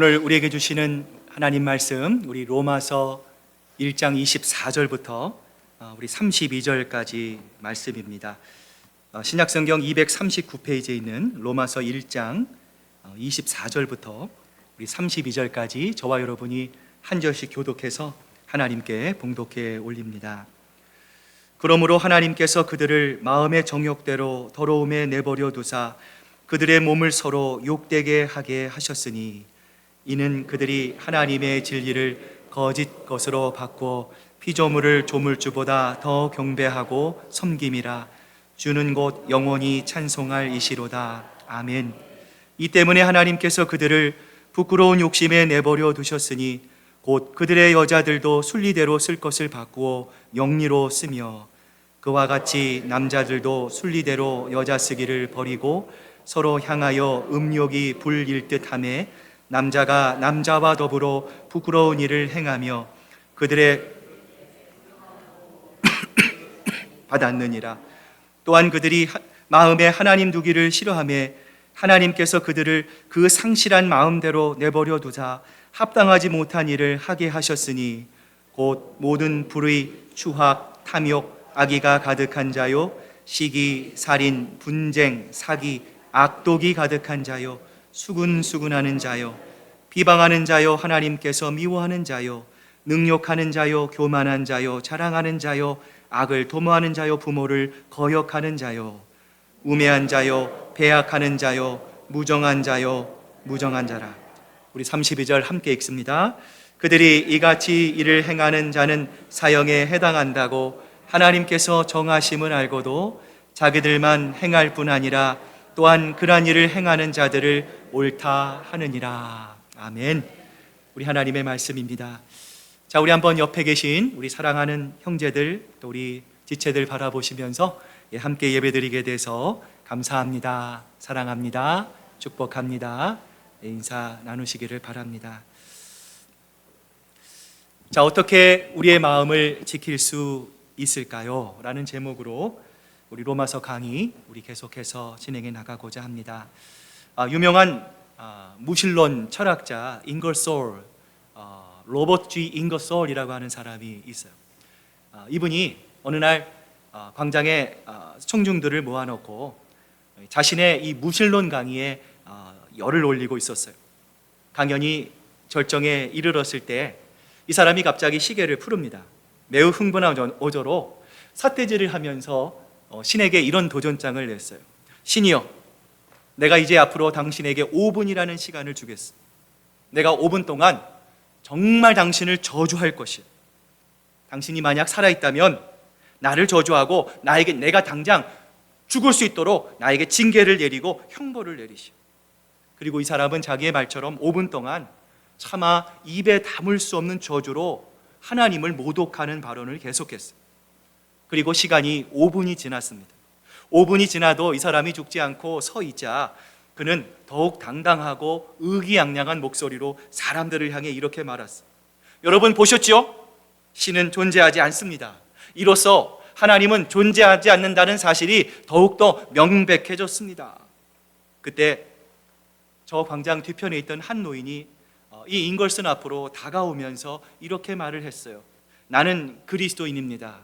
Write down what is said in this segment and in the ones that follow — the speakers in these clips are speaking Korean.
오늘 우리에게 주시는 하나님 말씀, 우리 로마서 1장 24절부터 우리 32절까지 말씀입니다. 신약성경 239페이지에 있는 로마서 1장 24절부터 우리 32절까지 저와 여러분이 한 절씩 교독해서 하나님께 봉독해 올립니다. 그러므로 하나님께서 그들을 마음의 정욕대로 더러움에 내버려 두사 그들의 몸을 서로 욕되게 하게 하셨으니 이는 그들이 하나님의 진리를 거짓 것으로 바꾸어 피조물을 조물주보다 더 경배하고 섬김이라. 주는 곧 영원히 찬송할 이시로다. 아멘. 이 때문에 하나님께서 그들을 부끄러운 욕심에 내버려 두셨으니 곧 그들의 여자들도 순리대로 쓸 것을 바꾸어 영리로 쓰며 그와 같이 남자들도 순리대로 여자 쓰기를 버리고 서로 향하여 음욕이 불일 듯하며 남자가 남자와 더불어 부끄러운 일을 행하며 그들의 받았느니라. 또한 그들이 마음에 하나님 두기를 싫어하며 하나님께서 그들을 그 상실한 마음대로 내버려 두사 합당하지 못한 일을 하게 하셨으니 곧 모든 불의, 추악, 탐욕, 악의가 가득한 자요 시기, 살인, 분쟁, 사기, 악독이 가득한 자요 수군수군하는 자요 비방하는 자요 하나님께서 미워하는 자요 능욕하는 자요 교만한 자요 자랑하는 자요 악을 도모하는 자요 부모를 거역하는 자요 우매한 자요 배약하는 자요 무정한 자요 무정한 자라. 우리 32절 함께 읽습니다. 그들이 이같이 일을 행하는 자는 사형에 해당한다고 하나님께서 정하심을 알고도 자기들만 행할 뿐 아니라 또한 그러한 일을 행하는 자들을 옳다 하느니라. 아멘. 우리 하나님의 말씀입니다. 자, 우리 한번 옆에 계신 우리 사랑하는 형제들 또 우리 지체들 바라보시면서 함께 예배드리게 돼서 감사합니다, 사랑합니다, 축복합니다 인사 나누시기를 바랍니다. 자, 어떻게 우리의 마음을 지킬 수 있을까요? 라는 제목으로 우리 로마서 강의 우리 계속해서 진행해 나가고자 합니다. 유명한 무신론 철학자 잉거솔, 로버트 G. 잉거솔이라고 하는 사람이 있어요. 이분이 어느 날 광장에 청중들을 모아놓고 자신의 이 무신론 강의에 열을 올리고 있었어요. 강연이 절정에 이르렀을 때 이 사람이 갑자기 시계를 푸릅니다. 매우 흥분한 어조로 삿대질을 하면서 신에게 이런 도전장을 냈어요. 신이여, 내가 이제 앞으로 당신에게 5분이라는 시간을 주겠어. 내가 5분 동안 정말 당신을 저주할 것이야. 당신이 만약 살아있다면 나를 저주하고 나에게 내가 당장 죽을 수 있도록 나에게 징계를 내리고 형벌을 내리시오. 그리고 이 사람은 자기의 말처럼 5분 동안 차마 입에 담을 수 없는 저주로 하나님을 모독하는 발언을 계속했어요. 그리고 시간이 5분이 지났습니다. 5분이 지나도 이 사람이 죽지 않고 서 있자 그는 더욱 당당하고 의기양양한 목소리로 사람들을 향해 이렇게 말했어요. 여러분 보셨지요? 신은 존재하지 않습니다. 이로써 하나님은 존재하지 않는다는 사실이 더욱더 명백해졌습니다. 그때 저 광장 뒤편에 있던 한 노인이 이 잉걸슨 앞으로 다가오면서 이렇게 말을 했어요. 나는 그리스도인입니다.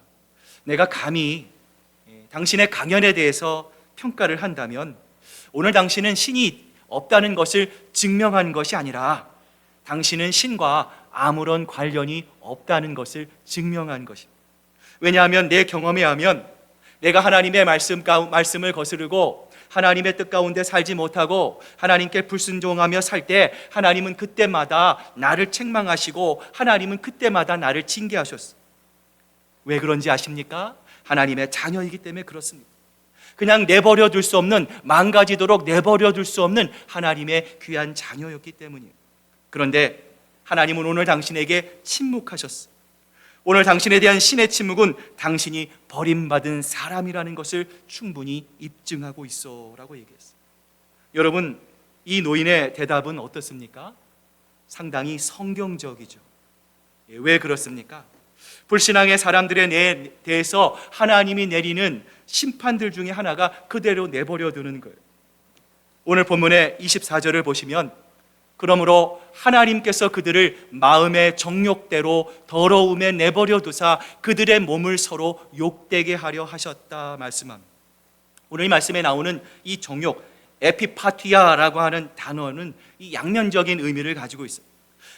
내가 감히 당신의 강연에 대해서 평가를 한다면 오늘 당신은 신이 없다는 것을 증명한 것이 아니라 당신은 신과 아무런 관련이 없다는 것을 증명한 것입니다. 왜냐하면 내 경험에 하면 내가 하나님의 말씀을 거스르고 하나님의 뜻 가운데 살지 못하고 하나님께 불순종하며 살 때 하나님은 그때마다 나를 책망하시고 하나님은 그때마다 나를 징계하셨어요. 왜 그런지 아십니까? 하나님의 자녀이기 때문에 그렇습니다. 그냥 내버려 둘 수 없는, 망가지도록 내버려 둘 수 없는 하나님의 귀한 자녀였기 때문이에요. 그런데 하나님은 오늘 당신에게 침묵하셨어요. 오늘 당신에 대한 신의 침묵은 당신이 버림받은 사람이라는 것을 충분히 입증하고 있어 라고 얘기했어요. 여러분, 이 노인의 대답은 어떻습니까? 상당히 성경적이죠. 왜 그렇습니까? 불신앙의 사람들에 대해서 하나님이 내리는 심판들 중에 하나가 그대로 내버려 두는 거예요. 오늘 본문의 24절을 보시면 그러므로 하나님께서 그들을 마음의 정욕대로 더러움에 내버려 두사 그들의 몸을 서로 욕되게 하려 하셨다 말씀합니다. 오늘 이 말씀에 나오는 이 정욕, 에피파티아라고 하는 단어는 이 양면적인 의미를 가지고 있어요.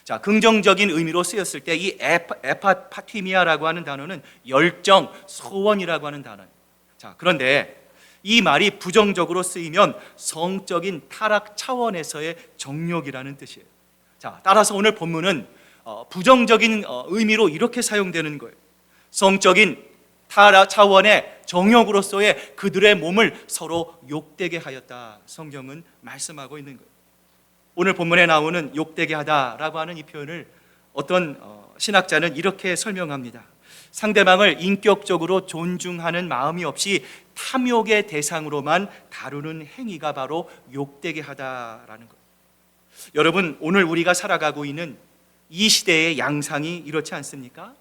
자, 긍정적인 의미로 쓰였을 때 이 에파티미아라고 하는 단어는 열정, 소원이라고 하는 단어예요. 자, 그런데 이 말이 부정적으로 쓰이면 성적인 타락 차원에서의 정욕이라는 뜻이에요. 자, 따라서 오늘 본문은 부정적인 의미로 이렇게 사용되는 거예요. 성적인 타락 차원의 정욕으로서의 그들의 몸을 서로 욕되게 하였다. 성경은 말씀하고 있는 거예요. 오늘 본문에 나오는 욕되게 하다라고 하는 이 표현을 어떤 신학자는 이렇게 설명합니다. 상대방을 인격적으로 존중하는 마음이 없이 탐욕의 대상으로만 다루는 행위가 바로 욕되게 하다라는 것. 여러분, 오늘 우리가 살아가고 있는 이 시대의 양상이 이렇지 않습니까?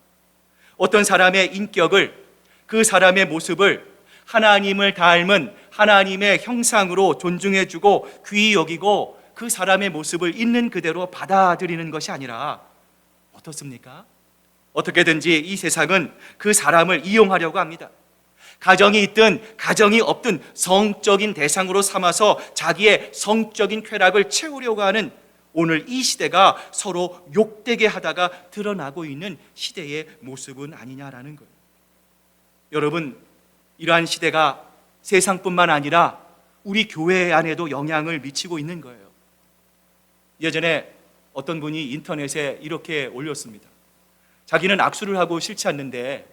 어떤 사람의 인격을, 그 사람의 모습을 하나님을 닮은 하나님의 형상으로 존중해주고 귀히 여기고 그 사람의 모습을 있는 그대로 받아들이는 것이 아니라 어떻습니까? 어떻게든지 이 세상은 그 사람을 이용하려고 합니다. 가정이 있든 가정이 없든 성적인 대상으로 삼아서 자기의 성적인 쾌락을 채우려고 하는 오늘 이 시대가 서로 욕되게 하다가 드러나고 있는 시대의 모습은 아니냐라는 거예요. 여러분, 이러한 시대가 세상뿐만 아니라 우리 교회 안에도 영향을 미치고 있는 거예요. 예전에 어떤 분이 인터넷에 이렇게 올렸습니다. 자기는 악수를 하고 싫지 않는데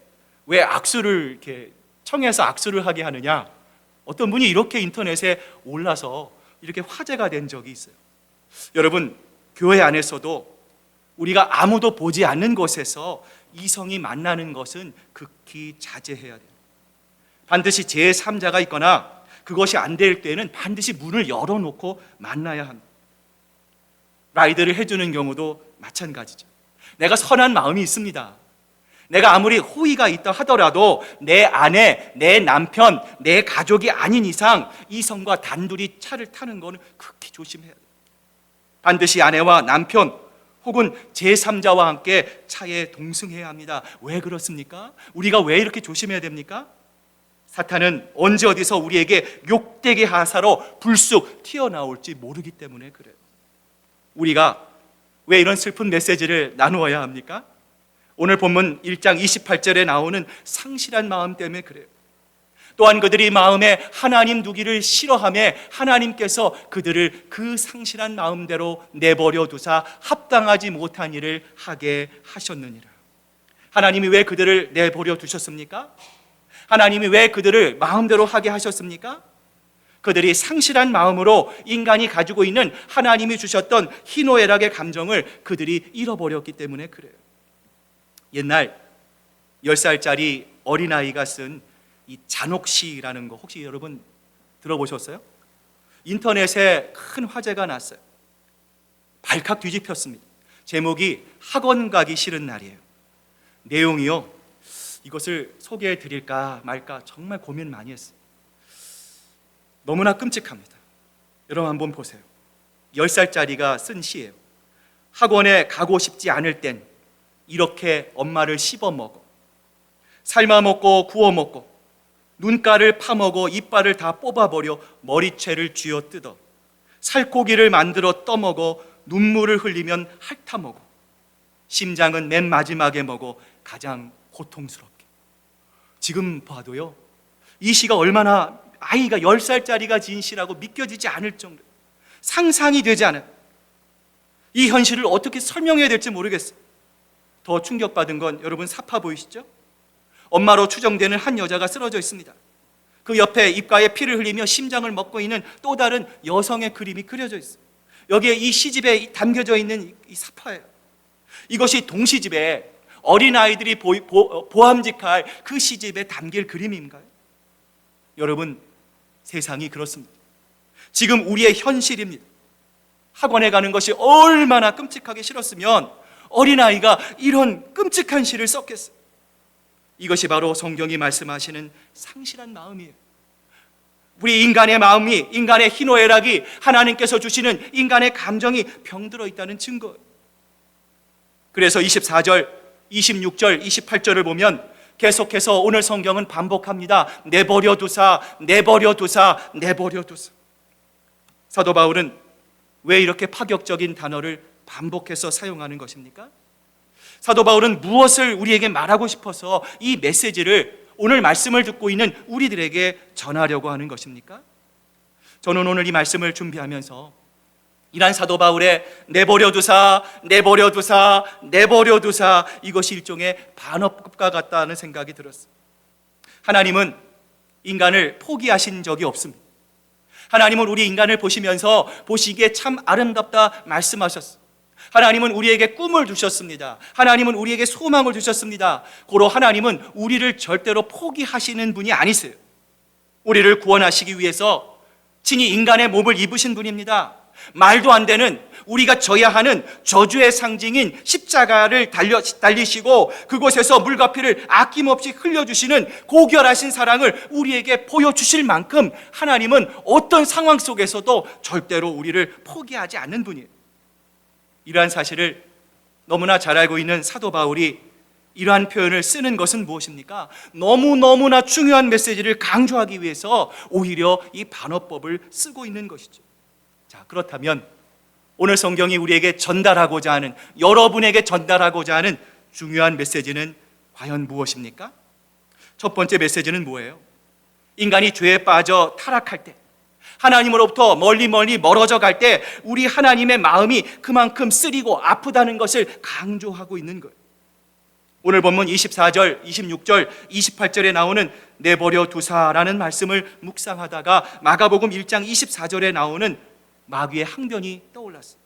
왜 악수를 이렇게 청해서 악수를 하게 하느냐? 어떤 분이 이렇게 인터넷에 올라서 이렇게 화제가 된 적이 있어요. 여러분, 교회 안에서도 우리가 아무도 보지 않는 곳에서 이성이 만나는 것은 극히 자제해야 돼요. 반드시 제3자가 있거나 그것이 안 될 때는 반드시 문을 열어놓고 만나야 합니다. 라이드를 해주는 경우도 마찬가지죠. 내가 선한 마음이 있습니다. 내가 아무리 호의가 있다 하더라도 내 아내, 내 남편, 내 가족이 아닌 이상 이성과 단둘이 차를 타는 것은 극히 조심해야 돼요. 반드시 아내와 남편 혹은 제3자와 함께 차에 동승해야 합니다. 왜 그렇습니까? 우리가 왜 이렇게 조심해야 됩니까? 사탄은 언제 어디서 우리에게 욕되게 하사로 불쑥 튀어나올지 모르기 때문에 그래요. 우리가 왜 이런 슬픈 메시지를 나누어야 합니까? 오늘 본문 1장 28절에 나오는 상실한 마음 때문에 그래요. 또한 그들이 마음에 하나님 두기를 싫어하며 하나님께서 그들을 그 상실한 마음대로 내버려 두사 합당하지 못한 일을 하게 하셨느니라. 하나님이 왜 그들을 내버려 두셨습니까? 하나님이 왜 그들을 마음대로 하게 하셨습니까? 그들이 상실한 마음으로 인간이 가지고 있는 하나님이 주셨던 희노애락의 감정을 그들이 잃어버렸기 때문에 그래요. 옛날 10살짜리 어린아이가 쓴 이 잔혹시라는 거 혹시 여러분 들어보셨어요? 인터넷에 큰 화제가 났어요. 발칵 뒤집혔습니다. 제목이 학원 가기 싫은 날이에요. 내용이요, 이것을 소개해 드릴까 말까 정말 고민 많이 했어요. 너무나 끔찍합니다. 여러분 한번 보세요. 10살짜리가 쓴 시예요. 학원에 가고 싶지 않을 땐 이렇게 엄마를 씹어먹어, 삶아먹고 구워먹고 눈가를 파먹어 이빨을 다 뽑아버려 머리채를 쥐어뜯어 살코기를 만들어 떠먹어 눈물을 흘리면 핥아먹어 심장은 맨 마지막에 먹어 가장 고통스럽게. 지금 봐도요, 이 시가 얼마나 아이가 10살짜리가 지은 시라고 믿겨지지 않을 정도로 상상이 되지 않아요. 이 현실을 어떻게 설명해야 될지 모르겠어요. 더 충격받은 건 여러분 사파 보이시죠? 엄마로 추정되는 한 여자가 쓰러져 있습니다. 그 옆에 입가에 피를 흘리며 심장을 먹고 있는 또 다른 여성의 그림이 그려져 있어요. 여기에 이 시집에 담겨져 있는 이 사파예요. 이것이 동시집에 어린아이들이 보암직할 그 시집에 담길 그림인가요? 여러분, 세상이 그렇습니다. 지금 우리의 현실입니다. 학원에 가는 것이 얼마나 끔찍하게 싫었으면 어린아이가 이런 끔찍한 시를 썼겠어요. 이것이 바로 성경이 말씀하시는 상실한 마음이에요. 우리 인간의 마음이, 인간의 희노애락이, 하나님께서 주시는 인간의 감정이 병들어 있다는 증거. 그래서 24절, 26절, 28절을 보면 계속해서 오늘 성경은 반복합니다. 내버려 두사, 내버려 두사, 내버려 두사. 사도 바울은 왜 이렇게 파격적인 단어를 반복해서 사용하는 것입니까? 사도 바울은 무엇을 우리에게 말하고 싶어서 이 메시지를, 오늘 말씀을 듣고 있는 우리들에게 전하려고 하는 것입니까? 저는 오늘 이 말씀을 준비하면서 이란 사도 바울의 내버려 두사, 내버려 두사, 내버려 두사, 이것이 일종의 반어법과 같다는 생각이 들었어요. 하나님은 인간을 포기하신 적이 없습니다. 하나님은 우리 인간을 보시면서 보시기에 참 아름답다 말씀하셨어요. 하나님은 우리에게 꿈을 주셨습니다. 하나님은 우리에게 소망을 주셨습니다. 고로 하나님은 우리를 절대로 포기하시는 분이 아니세요. 우리를 구원하시기 위해서 친히 인간의 몸을 입으신 분입니다. 말도 안 되는, 우리가 져야 하는 저주의 상징인 십자가를 달리시고 그곳에서 물과 피를 아낌없이 흘려주시는 고결하신 사랑을 우리에게 보여주실 만큼 하나님은 어떤 상황 속에서도 절대로 우리를 포기하지 않는 분이에요. 이러한 사실을 너무나 잘 알고 있는 사도 바울이 이러한 표현을 쓰는 것은 무엇입니까? 너무너무나 중요한 메시지를 강조하기 위해서 오히려 이 반어법을 쓰고 있는 것이죠. 자, 그렇다면 오늘 성경이 우리에게 전달하고자 하는, 여러분에게 전달하고자 하는 중요한 메시지는 과연 무엇입니까? 첫 번째 메시지는 뭐예요? 인간이 죄에 빠져 타락할 때, 하나님으로부터 멀리 멀어져 갈 때 우리 하나님의 마음이 그만큼 쓰리고 아프다는 것을 강조하고 있는 거예요. 오늘 본문 24절, 26절, 28절에 나오는 내버려 두사라는 말씀을 묵상하다가 마가복음 1장 24절에 나오는 마귀의 항변이 떠올랐어요.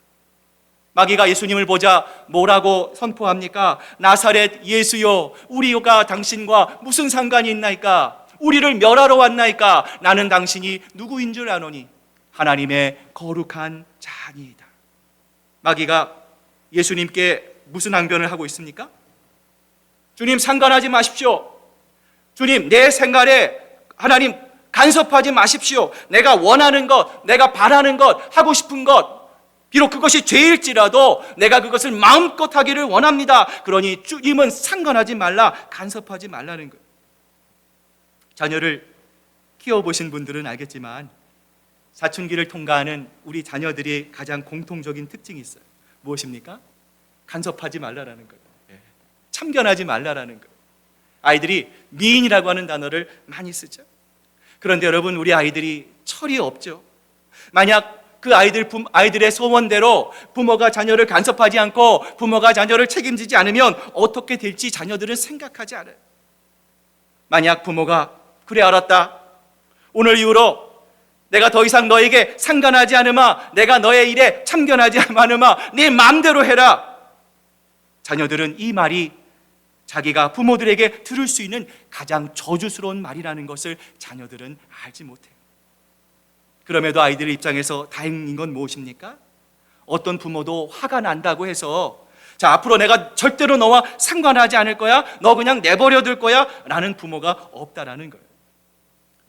마귀가 예수님을 보자 뭐라고 선포합니까? 나사렛 예수여, 우리가 당신과 무슨 상관이 있나이까? 우리를 멸하러 왔나이까? 나는 당신이 누구인 줄 아노니 하나님의 거룩한 자니이다. 마귀가 예수님께 무슨 항변을 하고 있습니까? 주님, 상관하지 마십시오. 주님, 내 생활에 하나님 간섭하지 마십시오. 내가 원하는 것, 내가 바라는 것, 하고 싶은 것, 비록 그것이 죄일지라도 내가 그것을 마음껏 하기를 원합니다. 그러니 주님은 상관하지 말라, 간섭하지 말라는 거예요. 자녀를 키워보신 분들은 알겠지만 사춘기를 통과하는 우리 자녀들이 가장 공통적인 특징이 있어요. 무엇입니까? 간섭하지 말라라는 거예요. 참견하지 말라라는 거예요. 아이들이 미인이라고 하는 단어를 많이 쓰죠. 그런데 여러분, 우리 아이들이 철이 없죠. 만약 그 아이들의 소원대로 부모가 자녀를 간섭하지 않고 부모가 자녀를 책임지지 않으면 어떻게 될지 자녀들은 생각하지 않아요. 만약 부모가 그래, 알았다, 오늘 이후로 내가 더 이상 너에게 상관하지 않으마, 내가 너의 일에 참견하지 않으마, 네 마음대로 해라. 자녀들은 이 말이 자기가 부모들에게 들을 수 있는 가장 저주스러운 말이라는 것을 자녀들은 알지 못해요. 그럼에도 아이들의 입장에서 다행인 건 무엇입니까? 어떤 부모도 화가 난다고 해서 자, 앞으로 내가 절대로 너와 상관하지 않을 거야, 너 그냥 내버려 둘 거야 라는 부모가 없다라는 거예요.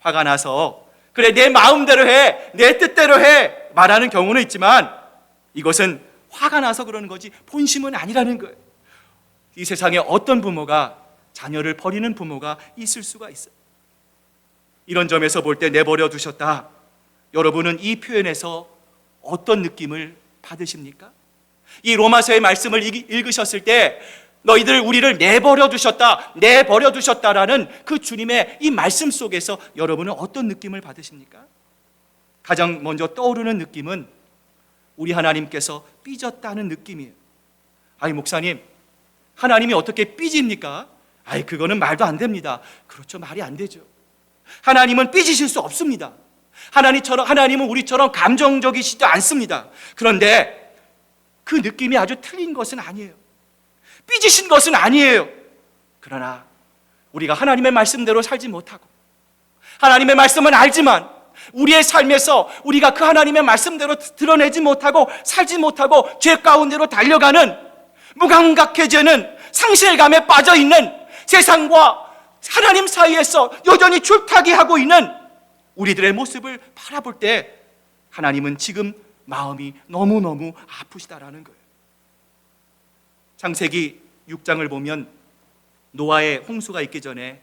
화가 나서 그래, 내 마음대로 해, 내 뜻대로 해 말하는 경우는 있지만 이것은 화가 나서 그러는 거지 본심은 아니라는 거예요. 이 세상에 어떤 부모가 자녀를 버리는 부모가 있을 수가 있어요. 이런 점에서 볼 때 내버려 두셨다, 여러분은 이 표현에서 어떤 느낌을 받으십니까? 이 로마서의 말씀을 읽으셨을 때 너희들 우리를 내버려 두셨다라는 그 주님의 이 말씀 속에서 여러분은 어떤 느낌을 받으십니까? 가장 먼저 떠오르는 느낌은 우리 하나님께서 삐졌다는 느낌이에요. 아니, 목사님, 하나님이 어떻게 삐집니까? 아이, 그거는 말도 안 됩니다. 그렇죠, 말이 안 되죠. 하나님은 삐지실 수 없습니다. 하나님은 우리처럼 감정적이시지 않습니다. 그런데 그 느낌이 아주 틀린 것은 아니에요. 삐지신 것은 아니에요. 그러나 우리가 하나님의 말씀대로 살지 못하고 하나님의 말씀은 알지만 우리의 삶에서 우리가 그 하나님의 말씀대로 드러내지 못하고 살지 못하고 죄 가운데로 달려가는, 무감각해지는, 상실감에 빠져있는, 세상과 하나님 사이에서 여전히 줄타기하고 있는 우리들의 모습을 바라볼 때 하나님은 지금 마음이 너무너무 아프시다라는 거예요. 창세기 6장을 보면 노아의 홍수가 있기 전에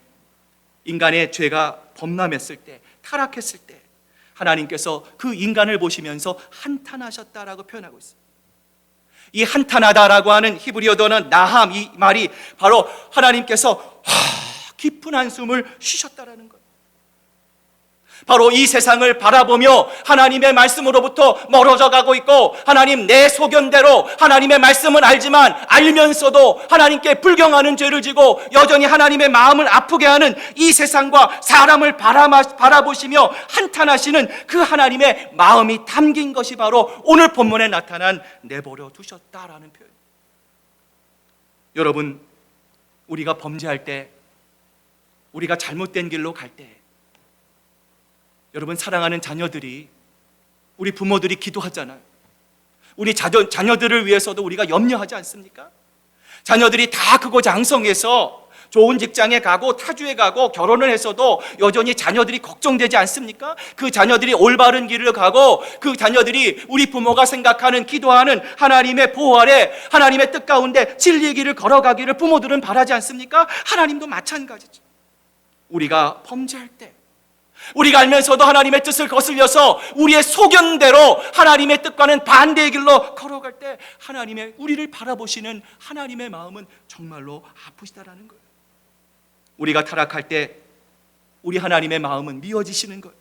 인간의 죄가 범람했을 때, 타락했을 때 하나님께서 그 인간을 보시면서 한탄하셨다라고 표현하고 있어요. 이 한탄하다라고 하는 히브리어어는 나함, 이 말이 바로 하나님께서 깊은 한숨을 쉬셨다라는 거예요. 바로 이 세상을 바라보며 하나님의 말씀으로부터 멀어져 가고 있고, 하나님 내 소견대로 하나님의 말씀은 알지만 알면서도 하나님께 불경하는 죄를 지고 여전히 하나님의 마음을 아프게 하는 이 세상과 사람을 바라보시며 한탄하시는 그 하나님의 마음이 담긴 것이 바로 오늘 본문에 나타난 내버려 두셨다라는 표현. 여러분, 우리가 범죄할 때, 우리가 잘못된 길로 갈 때, 여러분 사랑하는 자녀들이, 우리 부모들이 기도하잖아요. 우리 자녀들을 위해서도 우리가 염려하지 않습니까? 자녀들이 다 크고 장성해서 좋은 직장에 가고 타주에 가고 결혼을 했어도 여전히 자녀들이 걱정되지 않습니까? 그 자녀들이 올바른 길을 가고 그 자녀들이 우리 부모가 생각하는, 기도하는 하나님의 보호 아래, 하나님의 뜻 가운데 진리의 길을 걸어가기를 부모들은 바라지 않습니까? 하나님도 마찬가지죠. 우리가 범죄할 때, 우리가 알면서도 하나님의 뜻을 거슬려서 우리의 소견대로 하나님의 뜻과는 반대의 길로 걸어갈 때 하나님의, 우리를 바라보시는 하나님의 마음은 정말로 아프시다라는 거예요. 우리가 타락할 때 우리 하나님의 마음은 미워지시는 거예요.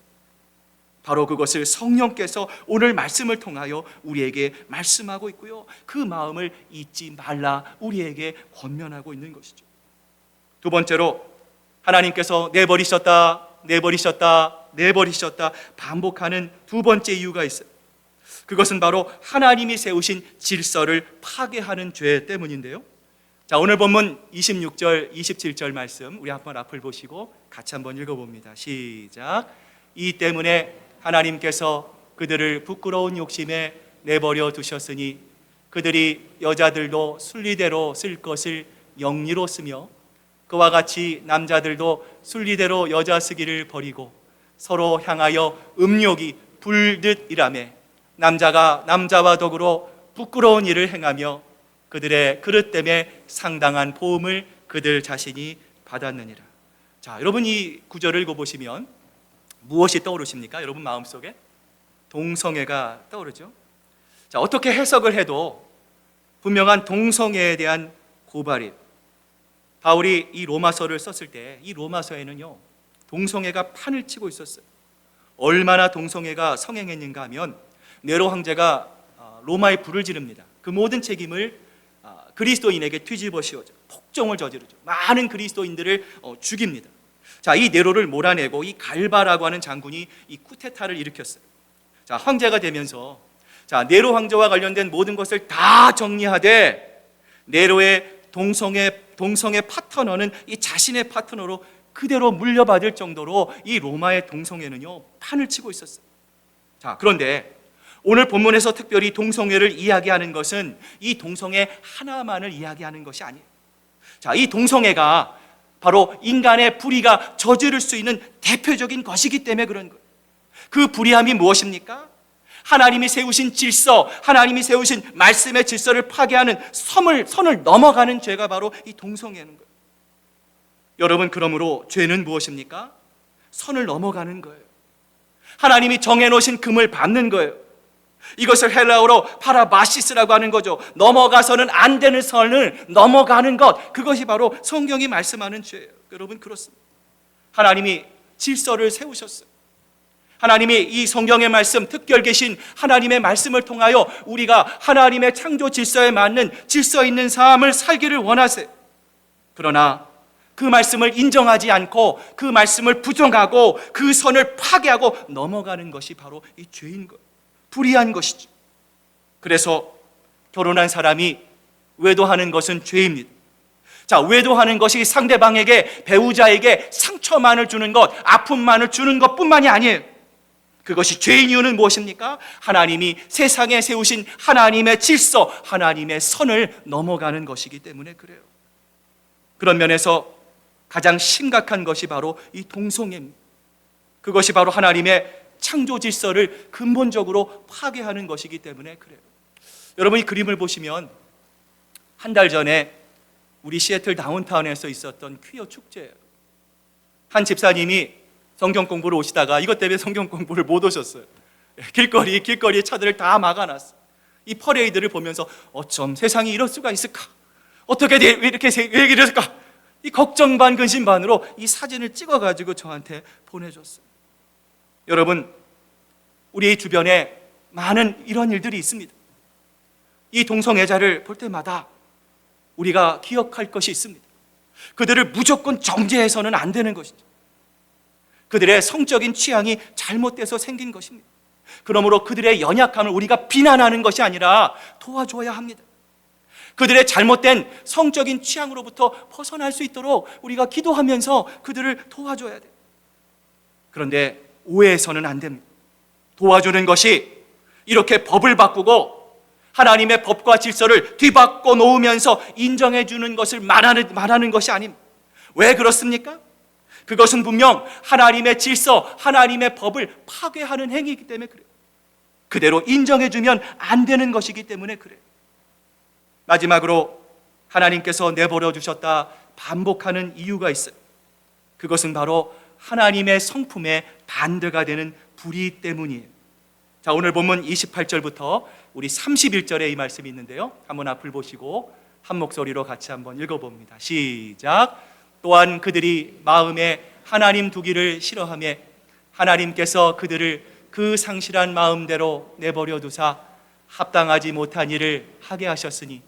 바로 그것을 성령께서 오늘 말씀을 통하여 우리에게 말씀하고 있고요, 그 마음을 잊지 말라 우리에게 권면하고 있는 것이죠. 두 번째로, 하나님께서 내버리셨다 반복하는 두 번째 이유가 있어요. 그것은 바로 하나님이 세우신 질서를 파괴하는 죄 때문인데요. 자, 오늘 본문 26절, 27절 말씀 우리 한번 앞을 보시고 같이 한번 읽어봅니다. 시작. 이 때문에 하나님께서 그들을 부끄러운 욕심에 내버려 두셨으니 그들이 여자들도 순리대로 쓸 것을 영리로 쓰며 그와 같이 남자들도 순리대로 여자 쓰기를 버리고 서로 향하여 음욕이 불듯 일하며 남자가 남자와 더불어 부끄러운 일을 행하며 그들의 그릇 때문에 상당한 보응을 그들 자신이 받았느니라. 자, 여러분 이 구절을 읽어보시면 무엇이 떠오르십니까? 여러분 마음속에 동성애가 떠오르죠. 자, 어떻게 해석을 해도 분명한 동성애에 대한 고발이, 바울이 이 로마서를 썼을 때 이 로마서에는요, 동성애가 판을 치고 있었어요. 얼마나 동성애가 성행했는가 하면 네로 황제가 로마에 불을 지릅니다. 그 모든 책임을 그리스도인에게 뒤집어 씌워져 폭정을 저지르죠. 많은 그리스도인들을 죽입니다. 자, 이 네로를 몰아내고 이 갈바라고 하는 장군이 이 쿠데타를 일으켰어요. 자, 황제가 되면서 자, 네로 황제와 관련된 모든 것을 다 정리하되 네로의 동성애 파트너는 이 자신의 파트너로 그대로 물려받을 정도로 이 로마의 동성애는요, 판을 치고 있었어요. 자, 그런데 오늘 본문에서 특별히 동성애를 이야기하는 것은 이 동성애 하나만을 이야기하는 것이 아니에요. 자, 이 동성애가 바로 인간의 불의가 저지를 수 있는 대표적인 것이기 때문에 그런 거예요. 그 불의함이 무엇입니까? 하나님이 세우신 질서, 하나님이 세우신 말씀의 질서를 파괴하는 선을 넘어가는 죄가 바로 이 동성애는 거예요. 여러분, 그러므로 죄는 무엇입니까? 선을 넘어가는 거예요. 하나님이 정해놓으신 금을 밟는 거예요. 이것을 헬라어로 파라바시스라고 하는 거죠. 넘어가서는 안 되는 선을 넘어가는 것, 그것이 바로 성경이 말씀하는 죄예요. 여러분, 그렇습니다. 하나님이 질서를 세우셨어요. 하나님이 이 성경의 말씀, 특별 계신 하나님의 말씀을 통하여 우리가 하나님의 창조 질서에 맞는 질서 있는 삶을 살기를 원하세요. 그러나 그 말씀을 인정하지 않고 그 말씀을 부정하고 그 선을 파괴하고 넘어가는 것이 바로 이 죄인 것, 불의한 것이죠. 그래서 결혼한 사람이 외도하는 것은 죄입니다. 자, 외도하는 것이 상대방에게, 배우자에게 상처만을 주는 것, 아픔만을 주는 것뿐만이 아니에요. 그것이 죄인 이유는 무엇입니까? 하나님이 세상에 세우신 하나님의 질서, 하나님의 선을 넘어가는 것이기 때문에 그래요. 그런 면에서 가장 심각한 것이 바로 이 동성애입니다. 그것이 바로 하나님의 창조 질서를 근본적으로 파괴하는 것이기 때문에 그래요. 여러분, 이 그림을 보시면 한 달 전에 우리 시애틀 다운타운에서 있었던 퀴어 축제예요. 한 집사님이 성경 공부를 오시다가 이것 때문에 성경 공부를 못 오셨어요. 길거리에 차들을 다 막아놨어요. 이 퍼레이드를 보면서 어쩜 세상이 이럴 수가 있을까? 어떻게 이렇게 이랬을까? 이 걱정 반 근심 반으로 이 사진을 찍어가지고 저한테 보내줬어요. 여러분, 우리 주변에 많은 이런 일들이 있습니다. 이 동성애자를 볼 때마다 우리가 기억할 것이 있습니다. 그들을 무조건 정죄해서는 안 되는 것이죠. 그들의 성적인 취향이 잘못돼서 생긴 것입니다. 그러므로 그들의 연약함을 우리가 비난하는 것이 아니라 도와줘야 합니다. 그들의 잘못된 성적인 취향으로부터 벗어날 수 있도록 우리가 기도하면서 그들을 도와줘야 돼요. 그런데 오해해서는 안 됩니다. 도와주는 것이 이렇게 법을 바꾸고 하나님의 법과 질서를 뒤바꿔 놓으면서 인정해 주는 것을 말하는 것이 아닙니다. 왜 그렇습니까? 그것은 분명 하나님의 질서, 하나님의 법을 파괴하는 행위이기 때문에 그래요. 그대로 인정해 주면 안 되는 것이기 때문에 그래요. 마지막으로 하나님께서 내버려 주셨다 반복하는 이유가 있어요. 그것은 바로 하나님의 성품에 반대가 되는 불의 때문이에요. 자, 오늘 본문 28절부터 우리 31절에 이 말씀이 있는데요, 한번 앞을 보시고 한 목소리로 같이 한번 읽어봅니다. 시작. 또한 그들이 마음에 하나님 두기를 싫어하며 하나님께서 그들을 그 상실한 마음대로 내버려 두사 합당하지 못한 일을 하게 하셨으니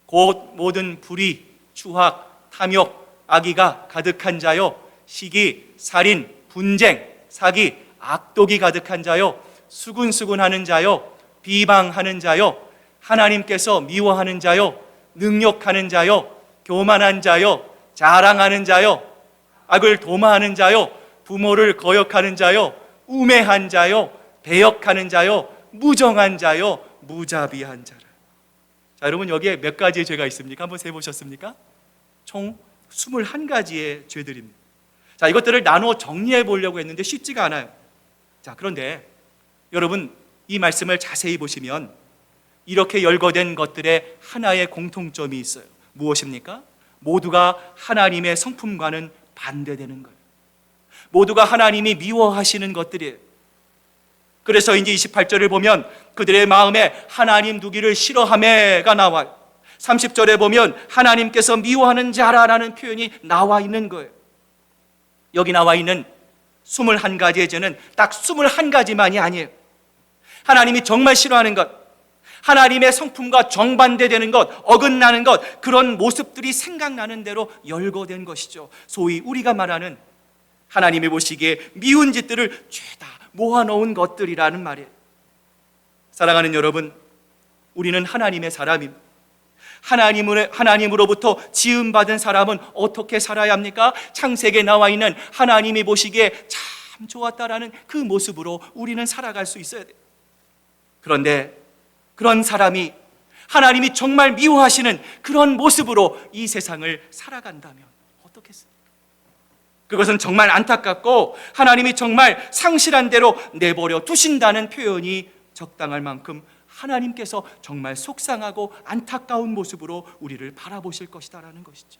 곧 모든 불의, 추악, 탐욕, 악의가 가득한 자요, 시기, 살인, 분쟁, 사기, 악독이 가득한 자요, 수군수군하는 자요, 비방하는 자요, 하나님께서 미워하는 자요, 능욕하는 자요, 교만한 자요, 자랑하는 자요, 악을 도마하는 자요, 부모를 거역하는 자요, 우매한 자요, 배역하는 자요, 무정한 자요, 무자비한 자라. 자, 여러분, 여기에 몇 가지의 죄가 있습니까? 한번 세보셨습니까? 총 21가지의 죄들입니다. 자, 이것들을 나누어 정리해 보려고 했는데 쉽지가 않아요. 자, 그런데 여러분, 이 말씀을 자세히 보시면 이렇게 열거된 것들의 하나의 공통점이 있어요. 무엇입니까? 모두가 하나님의 성품과는 반대되는 거예요. 모두가 하나님이 미워하시는 것들이에요. 그래서 이제 28절을 보면 그들의 마음에 하나님 두기를 싫어하매가 나와요. 30절에 보면 하나님께서 미워하는 자라라는 표현이 나와 있는 거예요. 여기 나와 있는 21가지의 죄는 딱 21가지만이 아니에요. 하나님이 정말 싫어하는 것, 하나님의 성품과 정반대되는 것, 어긋나는 것, 그런 모습들이 생각나는 대로 열거된 것이죠. 소위 우리가 말하는 하나님이 보시기에 미운 짓들을 죄다 모아놓은 것들이라는 말이에요. 사랑하는 여러분, 우리는 하나님의 사람입니다. 하나님으로부터 지음받은 사람은 어떻게 살아야 합니까? 창세기에 나와 있는 하나님이 보시기에 참 좋았다라는 그 모습으로 우리는 살아갈 수 있어야 돼요. 그런데 그런 사람이 하나님이 정말 미워하시는 그런 모습으로 이 세상을 살아간다면 어떻겠습니까? 그것은 정말 안타깝고 하나님이 정말 상실한 대로 내버려 두신다는 표현이 적당할 만큼 하나님께서 정말 속상하고 안타까운 모습으로 우리를 바라보실 것이다라는 것이죠.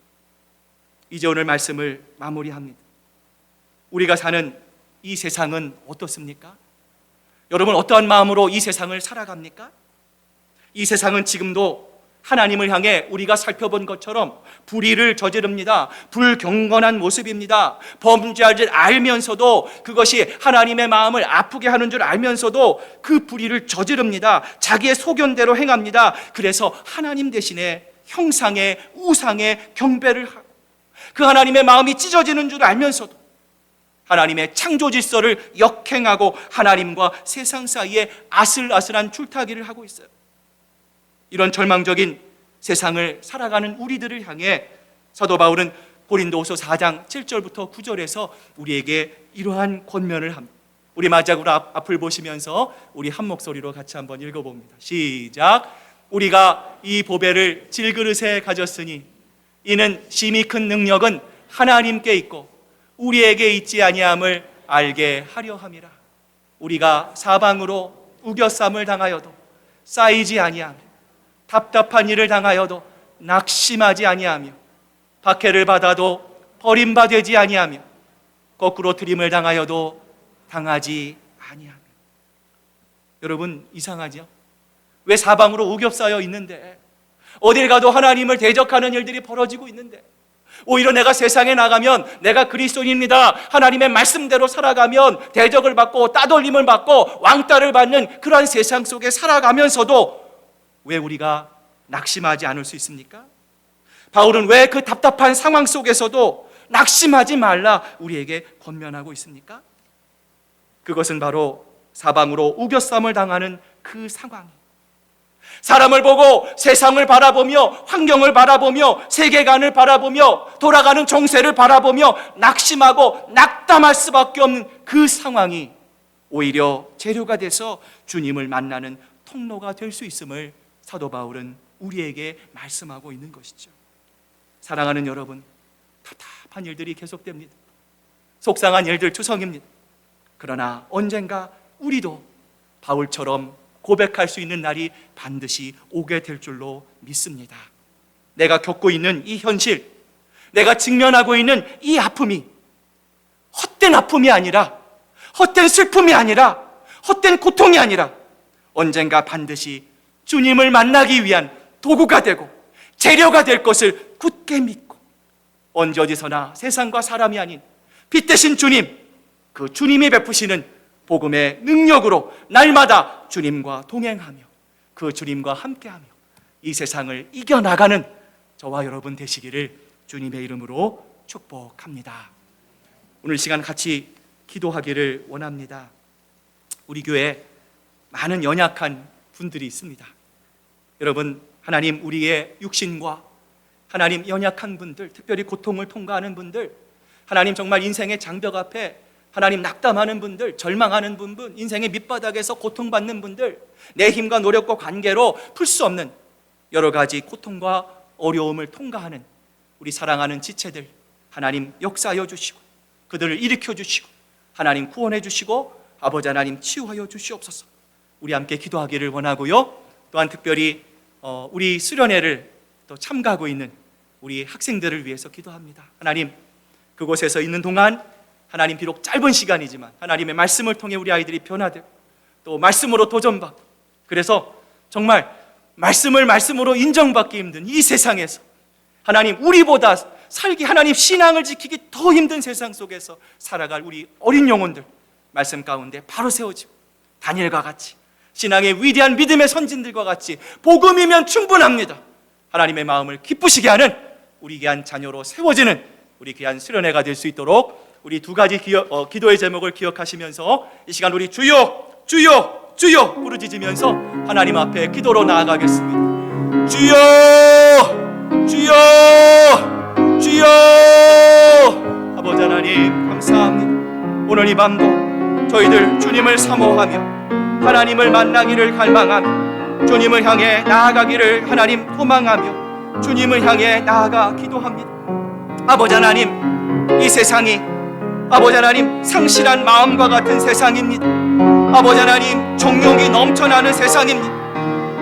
이제 오늘 말씀을 마무리합니다. 우리가 사는 이 세상은 어떻습니까? 여러분, 어떠한 마음으로 이 세상을 살아갑니까? 이 세상은 지금도 하나님을 향해 우리가 살펴본 것처럼 불의를 저지릅니다. 불경건한 모습입니다. 범죄할 줄 알면서도, 그것이 하나님의 마음을 아프게 하는 줄 알면서도 그 불의를 저지릅니다. 자기의 소견대로 행합니다. 그래서 하나님 대신에 형상의 우상의 경배를 하고, 그 하나님의 마음이 찢어지는 줄 알면서도 하나님의 창조 질서를 역행하고 하나님과 세상 사이에 아슬아슬한 줄타기를 하고 있어요. 이런 절망적인 세상을 살아가는 우리들을 향해 사도 바울은 고린도후서 4장 7절부터 9절에서 우리에게 이러한 권면을 합니다. 우리 마지막으로 앞을 보시면서 우리 한 목소리로 같이 한번 읽어봅니다. 시작. 우리가 이 보배를 질그릇에 가졌으니 이는 심히 큰 능력은 하나님께 있고 우리에게 있지 아니함을 알게 하려 함이라. 우리가 사방으로 우겨쌈을 당하여도 쌓이지 아니하며 답답한 일을 당하여도 낙심하지 아니하며 박해를 받아도 버림받지 아니하며 거꾸로 트림을 당하여도 당하지 아니하며. 여러분, 이상하죠? 왜 사방으로 우겹싸여 있는데, 어딜 가도 하나님을 대적하는 일들이 벌어지고 있는데, 오히려 내가 세상에 나가면 내가 그리스도인입니다, 하나님의 말씀대로 살아가면 대적을 받고 따돌림을 받고 왕따를 받는 그러한 세상 속에 살아가면서도 왜 우리가 낙심하지 않을 수 있습니까? 바울은 왜 그 답답한 상황 속에서도 낙심하지 말라 우리에게 권면하고 있습니까? 그것은 바로 사방으로 우겨쌈을 당하는 그 상황, 사람을 보고 세상을 바라보며 환경을 바라보며 세계관을 바라보며 돌아가는 정세를 바라보며 낙심하고 낙담할 수밖에 없는 그 상황이 오히려 재료가 돼서 주님을 만나는 통로가 될 수 있음을 사도 바울은 우리에게 말씀하고 있는 것이죠. 사랑하는 여러분, 답답한 일들이 계속됩니다. 속상한 일들 투성입니다. 그러나 언젠가 우리도 바울처럼 고백할 수 있는 날이 반드시 오게 될 줄로 믿습니다. 내가 겪고 있는 이 현실, 내가 직면하고 있는 이 아픔이 헛된 아픔이 아니라, 헛된 슬픔이 아니라, 헛된 고통이 아니라 언젠가 반드시 주님을 만나기 위한 도구가 되고 재료가 될 것을 굳게 믿고 언제 어디서나 세상과 사람이 아닌 빛 대신 주님, 그 주님이 베푸시는 복음의 능력으로 날마다 주님과 동행하며 그 주님과 함께하며 이 세상을 이겨나가는 저와 여러분 되시기를 주님의 이름으로 축복합니다. 오늘 시간 같이 기도하기를 원합니다. 우리 교회에 많은 연약한 분들이 있습니다. 여러분, 하나님 우리의 육신과 하나님 연약한 분들, 특별히 고통을 통과하는 분들, 하나님 정말 인생의 장벽 앞에 하나님 낙담하는 분들, 절망하는 분들, 인생의 밑바닥에서 고통받는 분들, 내 힘과 노력과 관계로 풀 수 없는 여러 가지 고통과 어려움을 통과하는 우리 사랑하는 지체들 하나님 역사하여 주시고 그들을 일으켜 주시고 하나님 구원해 주시고 아버지 하나님 치유하여 주시옵소서. 우리 함께 기도하기를 원하고요. 또한 특별히 우리 수련회를 또 참가하고 있는 우리 학생들을 위해서 기도합니다. 하나님, 그곳에서 있는 동안 하나님 비록 짧은 시간이지만 하나님의 말씀을 통해 우리 아이들이 변화되고 또 말씀으로 도전받고, 그래서 정말 말씀으로 인정받기 힘든 이 세상에서 하나님 우리보다 살기, 하나님 신앙을 지키기 더 힘든 세상 속에서 살아갈 우리 어린 영혼들 말씀 가운데 바로 세워지고 다니엘과 같이 신앙의 위대한 믿음의 선진들과 같이 복음이면 충분합니다, 하나님의 마음을 기쁘시게 하는 우리 귀한 자녀로 세워지는 우리 귀한 수련회가 될 수 있도록 우리 두 가지 기도의 제목을 기억하시면서 이 시간 우리 주여 주여 주여 부르짖으면서 하나님 앞에 기도로 나아가겠습니다. 주여 주여 주여. 아버지 하나님 감사합니다. 오늘 이 밤도 저희들 주님을 사모하며 하나님을 만나기를 갈망하며 주님을 향해 나아가기를 하나님 소망하며 주님을 향해 나아가 기도합니다. 아버지 하나님, 이 세상이 아버지 하나님 상실한 마음과 같은 세상입니다. 아버지 하나님 정욕이 넘쳐나는 세상입니다.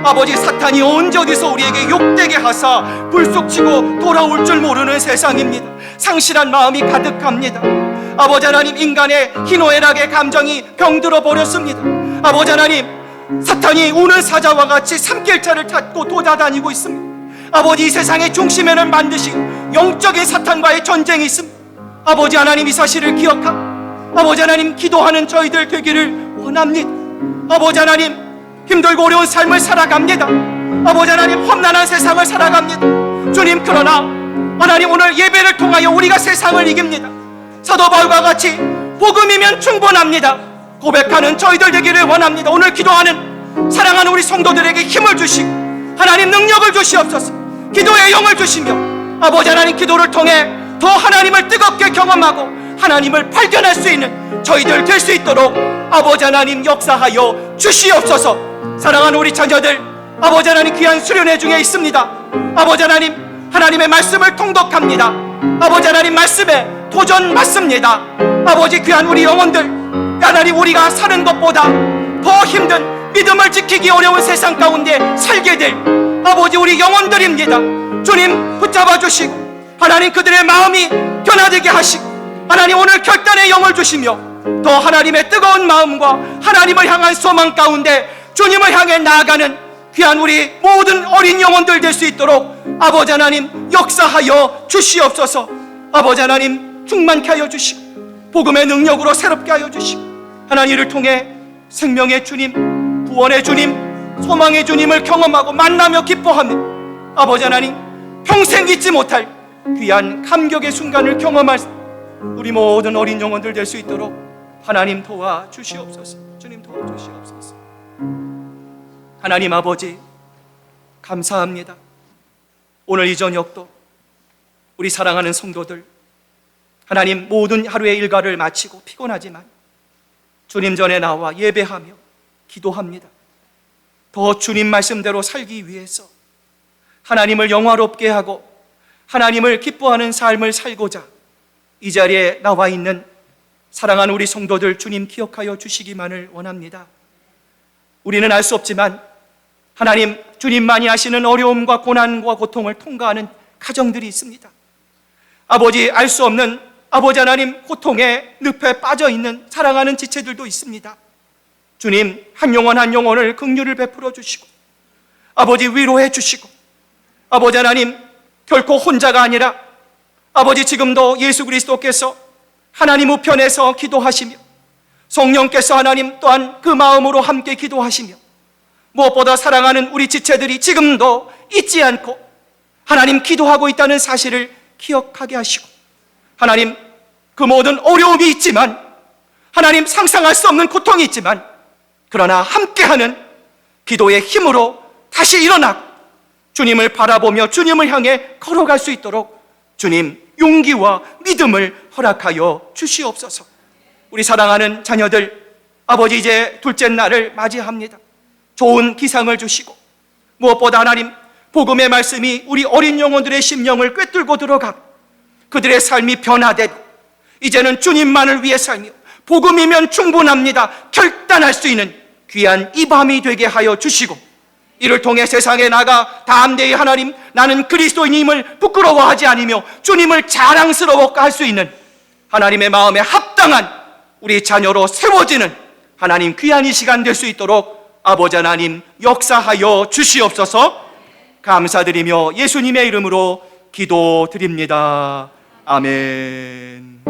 아버지 사탄이 언제 어디서 우리에게 욕되게 하사 불속치고 돌아올 줄 모르는 세상입니다. 상실한 마음이 가득합니다. 아버지 하나님 인간의 희노애락의 감정이 병들어 버렸습니다. 아버지 하나님 사탄이 우는 사자와 같이 산길차를 찾고 돌아다니고 있습니다. 아버지 이 세상의 중심에는 반드시 영적인 사탄과의 전쟁이 있습니다. 아버지 하나님 이 사실을 기억하고 아버지 하나님 기도하는 저희들 되기를 원합니다. 아버지 하나님 힘들고 어려운 삶을 살아갑니다. 아버지 하나님 험난한 세상을 살아갑니다. 주님, 그러나 하나님 오늘 예배를 통하여 우리가 세상을 이깁니다. 사도 바울과 같이 복음이면 충분합니다 고백하는 저희들 되기를 원합니다. 오늘 기도하는 사랑하는 우리 성도들에게 힘을 주시고 하나님 능력을 주시옵소서. 기도의 영을 주시며 아버지 하나님 기도를 통해 더 하나님을 뜨겁게 경험하고 하나님을 발견할 수 있는 저희들 될 수 있도록 아버지 하나님 역사하여 주시옵소서. 사랑하는 우리 자녀들 아버지 하나님 귀한 수련회 중에 있습니다. 아버지 하나님 하나님의 말씀을 통독합니다. 아버지 하나님 말씀에 도전 받습니다. 아버지, 귀한 우리 영혼들, 하나님, 우리가 사는 것보다 더 힘든 믿음을 지키기 어려운 세상 가운데 살게 될 아버지 우리 영혼들입니다. 주님 붙잡아 주시고 하나님 그들의 마음이 변화되게 하시고 하나님 오늘 결단의 영을 주시며 더 하나님의 뜨거운 마음과 하나님을 향한 소망 가운데 주님을 향해 나아가는 귀한 우리 모든 어린 영혼들 될 수 있도록 아버지 하나님 역사하여 주시옵소서. 아버지 하나님 충만케 하여 주시고 복음의 능력으로 새롭게 하여 주시고 하나님 이를 통해 생명의 주님, 구원의 주님, 소망의 주님을 경험하고 만나며 기뻐하며 아버지 하나님 평생 잊지 못할 귀한 감격의 순간을 경험할 우리 모든 어린 영혼들 될 수 있도록 하나님 도와주시옵소서. 주님 도와주시옵소서. 하나님 아버지 감사합니다. 오늘 이 저녁도 우리 사랑하는 성도들 하나님 모든 하루의 일과를 마치고 피곤하지만 주님 전에 나와 예배하며 기도합니다. 더 주님 말씀대로 살기 위해서 하나님을 영화롭게 하고 하나님을 기뻐하는 삶을 살고자 이 자리에 나와 있는 사랑하는 우리 성도들 주님 기억하여 주시기만을 원합니다. 우리는 알 수 없지만 하나님 주님만이 아시는 어려움과 고난과 고통을 통과하는 가정들이 있습니다. 아버지 알 수 없는 아버지 하나님 고통의 늪에 빠져있는 사랑하는 지체들도 있습니다. 주님 한 영혼 한 영혼을 긍휼을 베풀어 주시고 아버지 위로해 주시고 아버지 하나님 결코 혼자가 아니라 아버지 지금도 예수 그리스도께서 하나님 우편에서 기도하시며 성령께서 하나님 또한 그 마음으로 함께 기도하시며 무엇보다 사랑하는 우리 지체들이 지금도 잊지 않고 하나님 기도하고 있다는 사실을 기억하게 하시고 하나님 그 모든 어려움이 있지만 하나님 상상할 수 없는 고통이 있지만 그러나 함께하는 기도의 힘으로 다시 일어나고 주님을 바라보며 주님을 향해 걸어갈 수 있도록 주님 용기와 믿음을 허락하여 주시옵소서. 우리 사랑하는 자녀들 아버지 이제 둘째 날을 맞이합니다. 좋은 기상을 주시고 무엇보다 하나님 복음의 말씀이 우리 어린 영혼들의 심령을 꿰뚫고 들어가고 그들의 삶이 변화되고 이제는 주님만을 위해 살며 복음이면 충분합니다 결단할 수 있는 귀한 이 밤이 되게 하여 주시고 이를 통해 세상에 나가 담대히 하나님 나는 그리스도인임을 부끄러워하지 않으며 주님을 자랑스러워 할 수 있는 하나님의 마음에 합당한 우리 자녀로 세워지는 하나님 귀한 이 시간 될 수 있도록 아버지 하나님 역사하여 주시옵소서. 감사드리며 예수님의 이름으로 기도드립니다. 아멘.